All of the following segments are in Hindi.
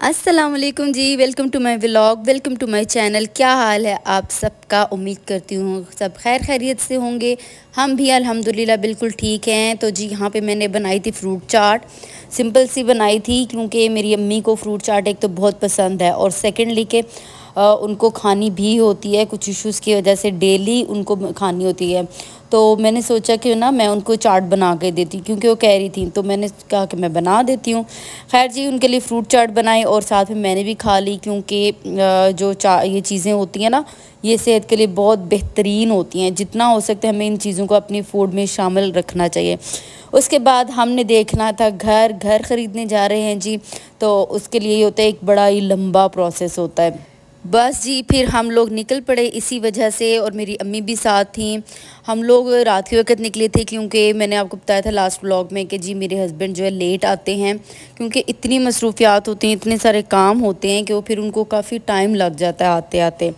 अस्सलाम वालेकुम जी। Welcome to my vlog, welcome to my channel. क्या हाल है आप सबका? उम्मीद करती हूँ सब खैर खैरियत से होंगे। हम भी अल्हम्दुलिल्लाह बिल्कुल ठीक हैं। तो जी यहाँ पे मैंने बनाई थी फ्रूट चाट। सिंपल सी बनाई थी क्योंकि मेरी अम्मी को फ्रूट चाट एक तो बहुत पसंद है और सेकेंडली के उनको खानी भी होती है, कुछ इश्यूज़ की वजह से डेली उनको खानी होती है। तो मैंने सोचा कि ना मैं उनको चाट बना के देती, क्योंकि वो कह रही थी, तो मैंने कहा कि मैं बना देती हूँ। खैर जी उनके लिए फ्रूट चाट बनाई और साथ में मैंने भी खा ली, क्योंकि ये चीज़ें होती हैं ना, ये सेहत के लिए बहुत बेहतरीन होती हैं। जितना हो सकता है हमें इन चीज़ों को अपनी फूड में शामिल रखना चाहिए। उसके बाद हमने देखना था घर ख़रीदने जा रहे हैं जी। तो उसके लिए ये होता है, एक बड़ा ही लंबा प्रोसेस होता है। बस जी फिर हम लोग निकल पड़े इसी वजह से, और मेरी अम्मी भी साथ थी। हम लोग रात के वक्त निकले थे, क्योंकि मैंने आपको बताया था लास्ट व्लॉग में कि जी मेरे हस्बैंड जो है लेट आते हैं, क्योंकि इतनी मसरूफियात होती हैं, इतने सारे काम होते हैं कि वो फिर उनको काफ़ी टाइम लग जाता है आते आते।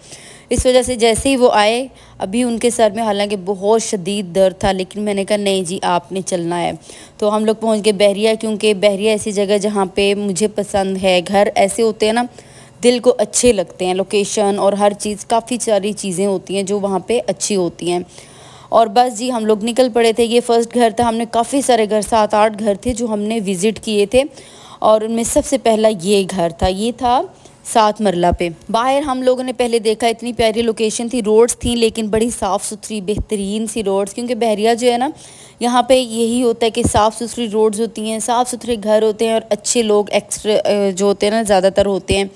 इस वजह से जैसे ही वो आए, अभी उनके सर में हालांकि बहुत शदीद दर्द था, लेकिन मैंने कहा नहीं जी आपने चलना है। तो हम लोग पहुँच गए बहरिया, क्योंकि बहरिया ऐसी जगह जहाँ पर मुझे पसंद है। घर ऐसे होते हैं ना, दिल को अच्छे लगते हैं। लोकेशन और हर चीज़, काफ़ी सारी चीज़ें होती हैं जो वहाँ पे अच्छी होती हैं। और बस जी हम लोग निकल पड़े थे। ये फ़र्स्ट घर था, हमने काफ़ी सारे घर, 7-8 घर थे जो हमने विज़िट किए थे, और उनमें सबसे पहला ये घर था। ये था 7 मरला पे। बाहर हम लोगों ने पहले देखा, इतनी प्यारी लोकेशन थी, रोड्स थी लेकिन बड़ी साफ़ सुथरी बेहतरीन सी रोड्स, क्योंकि बहरिया जो है ना, यहाँ पे यही होता है कि साफ़ सुथरी रोड्स होती हैं, साफ़ सुथरे घर होते हैं, और अच्छे लोग एक्स्ट्रा जो होते हैं ना ज़्यादातर होते हैं।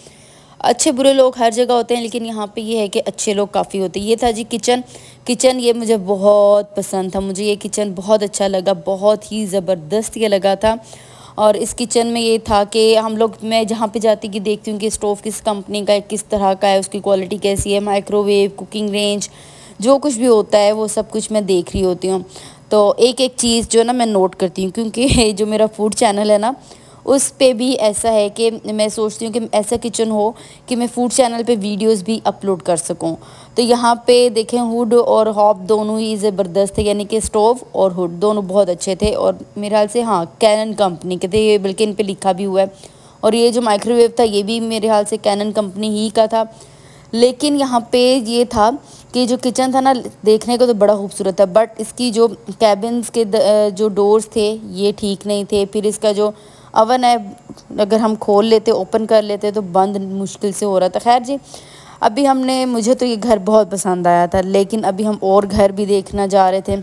अच्छे बुरे लोग हर जगह होते हैं, लेकिन यहाँ पे ये है कि अच्छे लोग काफ़ी होते हैं। ये था जी किचन ये मुझे बहुत पसंद था। मुझे ये किचन बहुत अच्छा लगा, बहुत ही ज़बरदस्त ये लगा था। और इस किचन में ये था कि मैं जहाँ पे जाती कि देखती हूँ कि स्टोव किस कंपनी का है, किस तरह का है, उसकी क्वालिटी कैसी है, माइक्रोवेव, कुकिंग रेंज, जो कुछ भी होता है वो सब कुछ मैं देख रही होती हूँ। तो एक एक चीज़ जो है ना मैं नोट करती हूँ, क्योंकि जो मेरा फूड चैनल है ना, उस पे भी ऐसा है कि मैं सोचती हूँ कि ऐसा किचन हो कि मैं फूड चैनल पे वीडियोस भी अपलोड कर सकूँ। तो यहाँ पे देखें, हुड और हॉब दोनों ही ज़बरदस्त थे, यानी कि स्टोव और हुड दोनों बहुत अच्छे थे। और मेरे ख्याल से हाँ कैनन कंपनी के थे ये, बल्कि इन पे लिखा भी हुआ है। और ये जो माइक्रोवेव था ये भी मेरे ख्याल से कैनन कंपनी ही का था। लेकिन यहाँ पे ये था कि जो किचन था ना, देखने को तो बड़ा खूबसूरत था, बट इसकी जो कैबिन्स के जो डोर्स थे ये ठीक नहीं थे। फिर इसका जो अवन है, अगर हम खोल लेते, ओपन कर लेते, तो बंद मुश्किल से हो रहा था। खैर जी अभी मुझे तो ये घर बहुत पसंद आया था, लेकिन अभी हम और घर भी देखना जा रहे थे।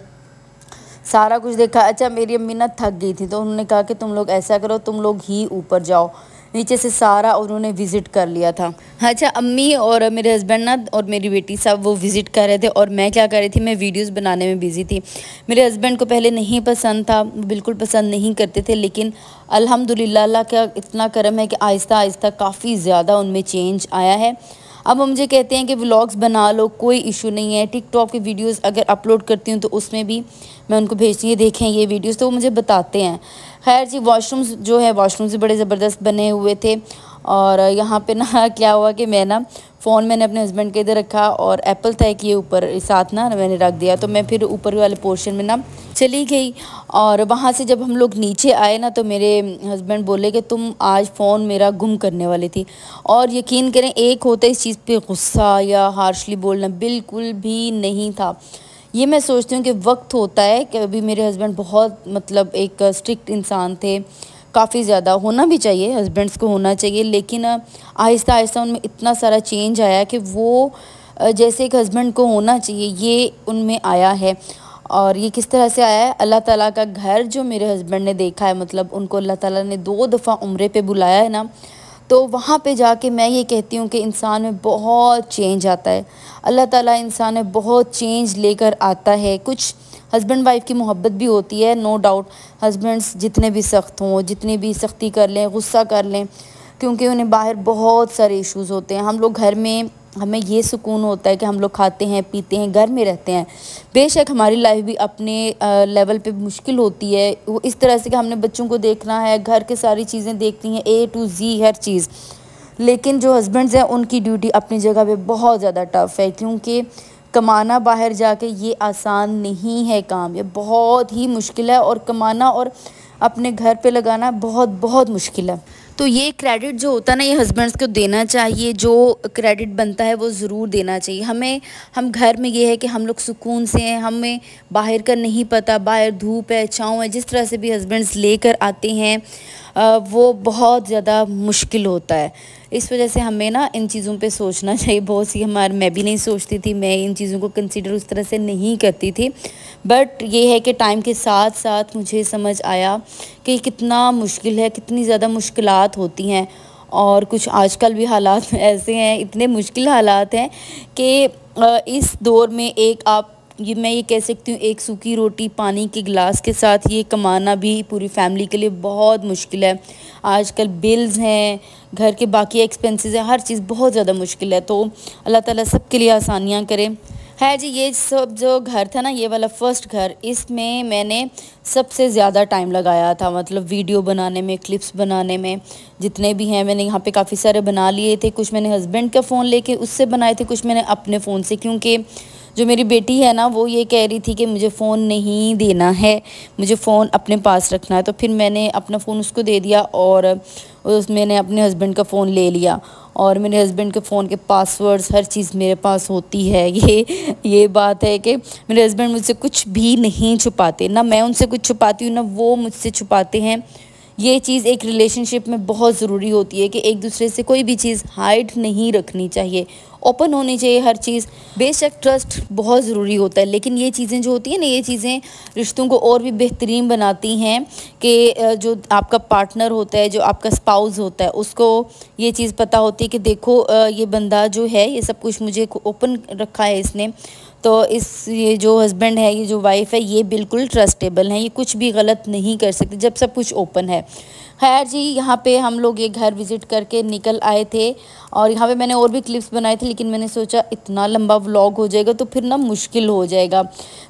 सारा कुछ देखा। अच्छा मेरी अम्मी ना थक गई थी, तो उन्होंने कहा कि तुम लोग ऐसा करो, तुम लोग ही ऊपर जाओ। नीचे से सारा उन्होंने विज़िट कर लिया था। अच्छा अम्मी और मेरे हस्बैंड ना और मेरी बेटी सब वो विज़िट कर रहे थे, और मैं क्या कर रही थी, मैं वीडियोस बनाने में बिज़ी थी। मेरे हस्बैंड को पहले नहीं पसंद था, बिल्कुल पसंद नहीं करते थे, लेकिन अल्हम्दुलिल्लाह अल्लाह का इतना करम है कि आहिस्ता आहिस्ता काफ़ी ज़्यादा उनमें चेंज आया है। अब वो मुझे कहते हैं कि व्लॉग्स बना लो, कोई इशू नहीं है। टिकटॉक की वीडियोस अगर अपलोड करती हूँ तो उसमें भी मैं उनको भेजती हूँ, देखें ये वीडियोस, तो वो मुझे बताते हैं। खैर जी वॉशरूम्स जो है, वॉशरूम्स भी बड़े ज़बरदस्त बने हुए थे। और यहाँ पे ना क्या हुआ कि मैं ना फ़ोन मैंने अपने हस्बैंड के इधर रखा, और एप्पल था कि ये ऊपर साथ ना मैंने रख दिया। तो मैं फिर ऊपर वाले पोर्शन में ना चली गई, और वहाँ से जब हम लोग नीचे आए ना, तो मेरे हस्बैंड बोले कि तुम आज फ़ोन मेरा गुम करने वाली थी। और यकीन करें, एक होता है इस चीज़ पे गुस्सा या हार्शली बोलना, बिल्कुल भी नहीं था। ये मैं सोचती हूँ कि वक्त होता है कि अभी मेरे हस्बैंड बहुत मतलब एक स्ट्रिक्ट इंसान थे, काफ़ी ज़्यादा, होना भी चाहिए, हस्बैंड्स को होना चाहिए, लेकिन आहिस्ता आहिस्ता उनमें इतना सारा चेंज आया कि वो जैसे एक हस्बैंड को होना चाहिए ये उनमें आया है। और ये किस तरह से आया है, अल्लाह ताला का घर जो मेरे हस्बैंड ने देखा है, मतलब उनको अल्लाह ताला ने 2 दफ़ा उम्रे पे बुलाया है ना, तो वहाँ पे जाके मैं ये कहती हूँ कि इंसान में बहुत चेंज आता है। अल्लाह ताला इंसान में बहुत चेंज लेकर आता है। कुछ हस्बैंड वाइफ की मोहब्बत भी होती है, नो डाउट। हस्बैंड्स जितने भी सख्त हों, जितनी भी सख्ती कर लें, गुस्सा कर लें, क्योंकि उन्हें बाहर बहुत सारे इश्यूज़ होते हैं। हम लोग घर में, हमें ये सुकून होता है कि हम लोग खाते हैं, पीते हैं, घर में रहते हैं। बेशक हमारी लाइफ भी अपने लेवल पे मुश्किल होती है, वो इस तरह से कि हमने बच्चों को देखना है, घर के सारी चीज़ें देखती हैं, A to Z हर चीज़। लेकिन जो हस्बैंड्स हैं उनकी ड्यूटी अपनी जगह पे बहुत ज़्यादा टफ़ है, क्योंकि कमाना बाहर जाके ये आसान नहीं है काम, ये बहुत ही मुश्किल है, और कमाना और अपने घर पे लगाना बहुत बहुत मुश्किल है। तो ये क्रेडिट जो होता है ना, ये हस्बैंड्स को देना चाहिए, जो क्रेडिट बनता है वो ज़रूर देना चाहिए हमें। हम घर में ये है कि हम लोग सुकून से हैं, हमें बाहर का नहीं पता, बाहर धूप है, छाँव है, जिस तरह से भी हस्बैंड्स लेकर आते हैं वो बहुत ज़्यादा मुश्किल होता है। इस वजह से हमें ना इन चीज़ों पे सोचना चाहिए। बहुत सी मैं भी नहीं सोचती थी, मैं इन चीज़ों को कंसीडर उस तरह से नहीं करती थी, बट ये है कि टाइम के साथ साथ मुझे समझ आया कि कितना मुश्किल है, कितनी ज़्यादा मुश्किलात होती हैं। और कुछ आजकल भी हालात ऐसे हैं, इतने मुश्किल हालात हैं कि इस दौर में मैं ये कह सकती हूँ, एक सूखी रोटी पानी के गिलास के साथ ये कमाना भी पूरी फैमिली के लिए बहुत मुश्किल है। आजकल बिल्स हैं, घर के बाकी एक्सपेंसेस हैं, हर चीज़ बहुत ज़्यादा मुश्किल है। तो अल्लाह ताला सबके लिए आसानियाँ करे। है जी, ये सब जो घर था ना, ये वाला फ़र्स्ट घर, इसमें मैंने सबसे ज़्यादा टाइम लगाया था, मतलब वीडियो बनाने में, क्लिप्स बनाने में। जितने भी हैं मैंने यहाँ पे काफ़ी सारे बना लिए थे। कुछ मैंने हस्बैंड का फ़ोन लेके उससे बनाए थे, कुछ मैंने अपने फ़ोन से, क्योंकि जो मेरी बेटी है ना, वो ये कह रही थी कि मुझे फ़ोन नहीं देना है, मुझे फ़ोन अपने पास रखना है। तो फिर मैंने अपना फ़ोन उसको दे दिया और मैंने अपने हस्बैंड का फ़ोन ले लिया। और मेरे हस्बैंड के फ़ोन के पासवर्ड्स, हर चीज़ मेरे पास होती है। ये बात है कि मेरे हस्बैंड मुझसे कुछ भी नहीं छुपाते, ना मैं उनसे कुछ छुपाती हूँ, ना वो मुझसे छुपाते हैं। ये चीज़ एक रिलेशनशिप में बहुत ज़रूरी होती है कि एक दूसरे से कोई भी चीज़ हाइड नहीं रखनी चाहिए, ओपन होनी चाहिए हर चीज़। बेशक ट्रस्ट बहुत ज़रूरी होता है, लेकिन ये चीज़ें जो होती हैं ना, ये चीज़ें रिश्तों को और भी बेहतरीन बनाती हैं कि जो आपका पार्टनर होता है, जो आपका स्पाउस होता है, उसको ये चीज़ पता होती है कि देखो ये बंदा जो है, ये सब कुछ मुझे ओपन रखा है इसने। तो ये जो हस्बैंड है, ये जो वाइफ़ है, ये बिल्कुल ट्रस्टेबल हैं, ये कुछ भी गलत नहीं कर सकते जब सब कुछ ओपन है। खैर जी, यहाँ पे हम लोग ये घर विज़िट करके निकल आए थे और यहाँ पे मैंने और भी क्लिप्स बनाए थे, लेकिन मैंने सोचा इतना लंबा व्लॉग हो जाएगा तो फिर ना मुश्किल हो जाएगा।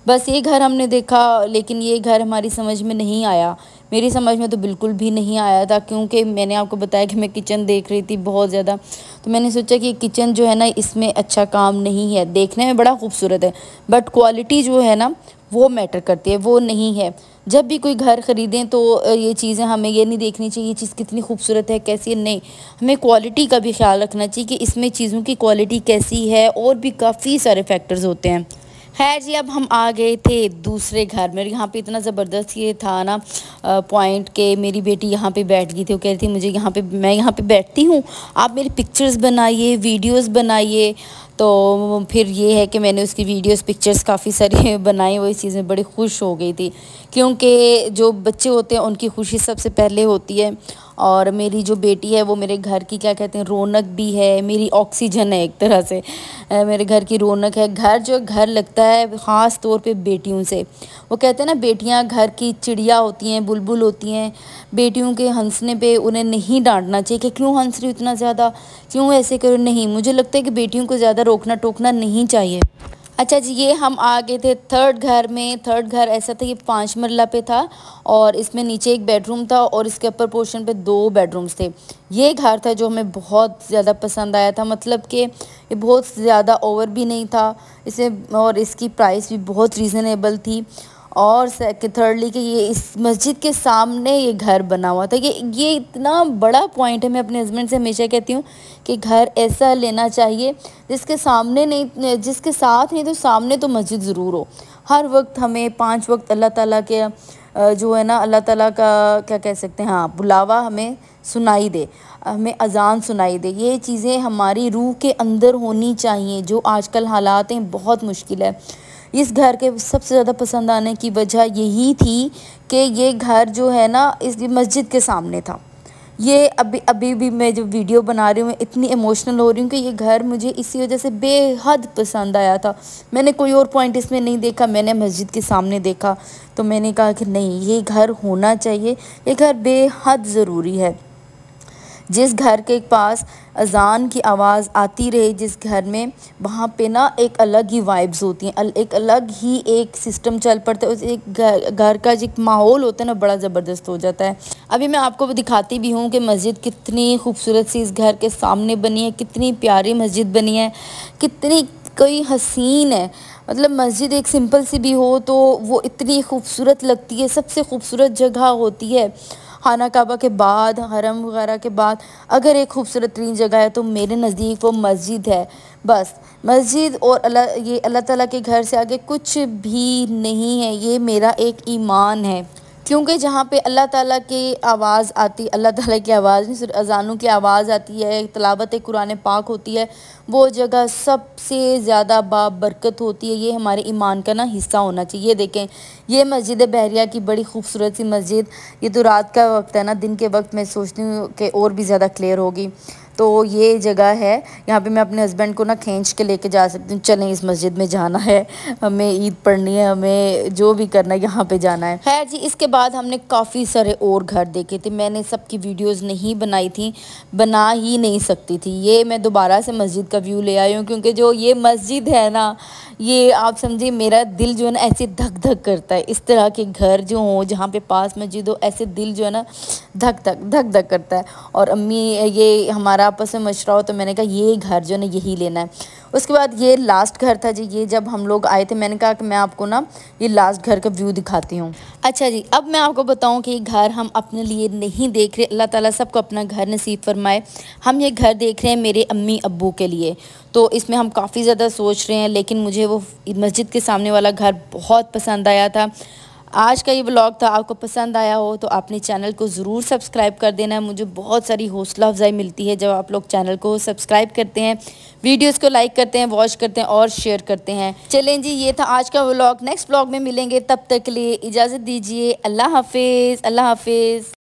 बस ये घर हमने देखा, लेकिन ये घर हमारी समझ में नहीं आया। मेरी समझ में तो बिल्कुल भी नहीं आया था, क्योंकि मैंने आपको बताया कि मैं किचन देख रही थी बहुत ज़्यादा। तो मैंने सोचा कि किचन जो है ना, इसमें अच्छा काम नहीं है। देखने में बड़ा खूबसूरत है, बट क्वालिटी जो है ना, वो मैटर करती है, वो नहीं है। जब भी कोई घर ख़रीदें तो ये चीज़ें हमें ये नहीं देखनी चाहिए ये चीज़ कितनी खूबसूरत है, कैसी है, नहीं। हमें क्वालिटी का भी ख्याल रखना चाहिए कि इसमें चीज़ों की क्वालिटी कैसी है, और भी काफ़ी सारे फैक्टर्स होते हैं। खैर जी, अब हम आ गए थे दूसरे घर में। यहाँ पे इतना ज़बरदस्त ये था ना पॉइंट के मेरी बेटी यहाँ पे बैठ गई थी। वो कह रही थी मुझे मैं यहाँ पे बैठती हूँ, आप मेरी पिक्चर्स बनाइए, वीडियोस बनाइए। तो फिर ये है कि मैंने उसकी वीडियोस, पिक्चर्स काफ़ी सारी बनाई। वो इस चीज़ में बड़ी खुश हो गई थी, क्योंकि जो बच्चे होते हैं उनकी खुशी सबसे पहले होती है। और मेरी जो बेटी है वो मेरे घर की क्या कहते हैं, रौनक भी है, मेरी ऑक्सीजन है एक तरह से। मेरे घर की रौनक है। घर लगता है ख़ास तौर पे बेटियों से। वो कहते हैं ना, बेटियां घर की चिड़िया होती हैं, बुलबुल होती हैं। बेटियों के हंसने पे उन्हें नहीं डांटना चाहिए कि क्यों हंस रही हो इतना ज़्यादा, क्यों ऐसे करो, नहीं। मुझे लगता है कि बेटियों को ज़्यादा रोकना टोकना नहीं चाहिए। अच्छा जी, ये हम आ गए थे थर्ड घर में। थर्ड घर ऐसा था, ये 5 मरला पे था और इसमें नीचे एक बेडरूम था और इसके अपर पोर्शन पे 2 बेडरूम्स थे। ये घर था जो हमें बहुत ज़्यादा पसंद आया था, मतलब कि ये बहुत ज़्यादा ओवर भी नहीं था इसे, और इसकी प्राइस भी बहुत रीज़नेबल थी। और थर्डली कि ये इस मस्जिद के सामने ये घर बना हुआ था। ये इतना बड़ा पॉइंट है। मैं अपने हस्बैंड से हमेशा कहती हूँ कि घर ऐसा लेना चाहिए जिसके सामने नहीं, जिसके साथ नहीं तो सामने तो मस्जिद ज़रूर हो। हर वक्त हमें 5 वक्त अल्लाह ताला के जो है ना, अल्लाह ताला का क्या कह सकते हैं, हाँ, बुलावा हमें सुनाई दे, हमें अजान सुनाई दे। ये चीज़ें हमारी रूह के अंदर होनी चाहिए, जो आजकल हालात हैं बहुत मुश्किल है। इस घर के सबसे ज़्यादा पसंद आने की वजह यही थी कि ये घर जो है ना, इस मस्जिद के सामने था। ये अभी भी मैं जो वीडियो बना रही हूँ, मैं इतनी इमोशनल हो रही हूँ कि ये घर मुझे इसी वजह से बेहद पसंद आया था। मैंने कोई और पॉइंट इसमें नहीं देखा, मैंने मस्जिद के सामने देखा। तो मैंने कहा कि नहीं, ये घर होना चाहिए, ये घर बेहद ज़रूरी है। जिस घर के पास अज़ान की आवाज़ आती रहे, जिस घर में, वहाँ पे ना एक अलग ही वाइब्स होती हैं, एक अलग ही एक सिस्टम चल पड़ता है। उस एक घर का जो माहौल होता है ना, बड़ा ज़बरदस्त हो जाता है। अभी मैं आपको दिखाती भी हूँ कि मस्जिद कितनी खूबसूरत सी इस घर के सामने बनी है, कितनी प्यारी मस्जिद बनी है, कितनी कोई हसीन है। मतलब मस्जिद एक सिंपल सी भी हो तो वो इतनी खूबसूरत लगती है, सबसे खूबसूरत जगह होती है। खाना काबा के बाद, हरम वगैरह के बाद अगर एक खूबसूरत तरीन जगह है तो मेरे नज़दीक वो मस्जिद है। बस मस्जिद और अल्लाह ताला के घर से आगे कुछ भी नहीं है। ये मेरा एक ईमान है, क्योंकि जहाँ पे अल्लाह ताला की आवाज़ आती, अल्लाह ताला की आवाज़ नहीं सिर्फ अज़ानों की आवाज़ आती है, तिलावत कुरान पाक होती है, वो जगह सबसे ज़्यादा बाबरकत होती है। ये हमारे ईमान का ना हिस्सा होना चाहिए। देखें, ये मस्जिद बहरिया की बड़ी खूबसूरत सी मस्जिद, ये तो रात का वक्त है ना, दिन के वक्त मैं सोचती हूँ कि और भी ज़्यादा क्लियर होगी। तो ये जगह है, यहाँ पे मैं अपने हस्बैंड को ना खींच के लेके जा सकती हूँ, चलें इस मस्जिद में जाना है, हमें ईद पढ़नी है, हमें जो भी करना है यहाँ पे जाना है। खैर जी, इसके बाद हमने काफ़ी सारे और घर देखे थे। मैंने सबकी वीडियोस नहीं बनाई थी, बना ही नहीं सकती थी। ये मैं दोबारा से मस्जिद का व्यू ले आई हूँ, क्योंकि जो ये मस्जिद है ना, ये आप समझिए मेरा दिल जो है ना ऐसे धक धक करता है। इस तरह के घर जो हों जहाँ पे पास मस्जिद हो, ऐसे दिल जो है ना धक धक करता है। और अम्मी ये हमारा आपस में मशवरा हो, तो मैंने कहा ये घर जो है ना यही लेना है। उसके बाद ये लास्ट घर था जी, ये जब हम लोग आए थे मैंने कहा कि मैं आपको ना ये लास्ट घर का व्यू दिखाती हूँ। अच्छा जी, अब मैं आपको बताऊँ कि ये घर हम अपने लिए नहीं देख रहे, अल्लाह ताला सबको अपना घर नसीब फरमाए। हम ये घर देख रहे हैं मेरे अम्मी अब्बू के लिए। तो इसमें हम काफ़ी ज़्यादा सोच रहे हैं, लेकिन मुझे वो मस्जिद के सामने वाला घर बहुत पसंद आया था। आज का ये व्लॉग था, आपको पसंद आया हो तो आपने चैनल को ज़रूर सब्सक्राइब कर देना है। मुझे बहुत सारी हौसला अफजाई मिलती है जब आप लोग चैनल को सब्सक्राइब करते हैं, वीडियोस को लाइक करते हैं, वॉच करते हैं और शेयर करते हैं। चलें जी, ये था आज का व्लॉग। नेक्स्ट व्लॉग में मिलेंगे, तब तक के लिए इजाज़त दीजिए। अल्लाह हाफिज़, अल्लाह हाफिज़।